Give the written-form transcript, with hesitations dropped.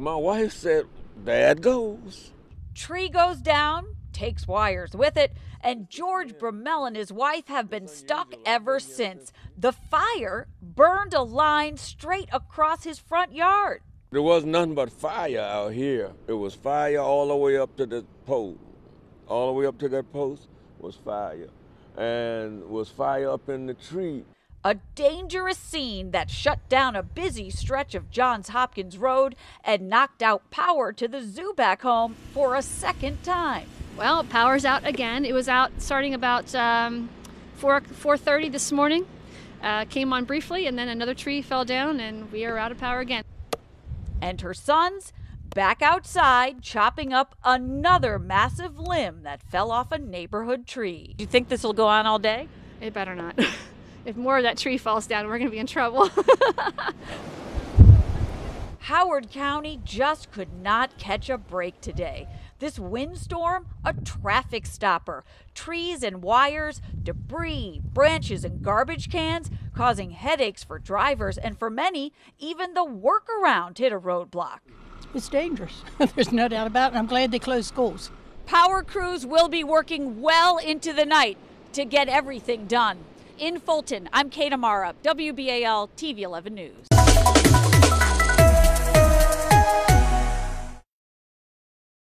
My wife said, there it goes. Tree goes down, takes wires with it, and George Brummel and his wife have been stuck ever since. The fire burned a line straight across his front yard. There was nothing but fire out here. It was fire all the way up to the pole. All the way up to that post was fire. And was fire up in the tree. A dangerous scene that shut down a busy stretch of Johns Hopkins Road and knocked out power to the zoo back home for a second time. Well, power's out again. It was out starting about 4:30 this morning. Came on briefly, and then another tree fell down, and we are out of power again. And her sons back outside chopping up another massive limb that fell off a neighborhood tree. Do you think this will go on all day? It better not. If more of that tree falls down, we're going to be in trouble. Howard County just could not catch a break today. This windstorm, a traffic stopper. Trees and wires, debris, branches, and garbage cans causing headaches for drivers, and for many, even the workaround hit a roadblock. It's dangerous. There's no doubt about it. I'm glad they closed schools. Power crews will be working well into the night to get everything done. In Fulton, I'm Kate Amara, WBAL TV 11 News.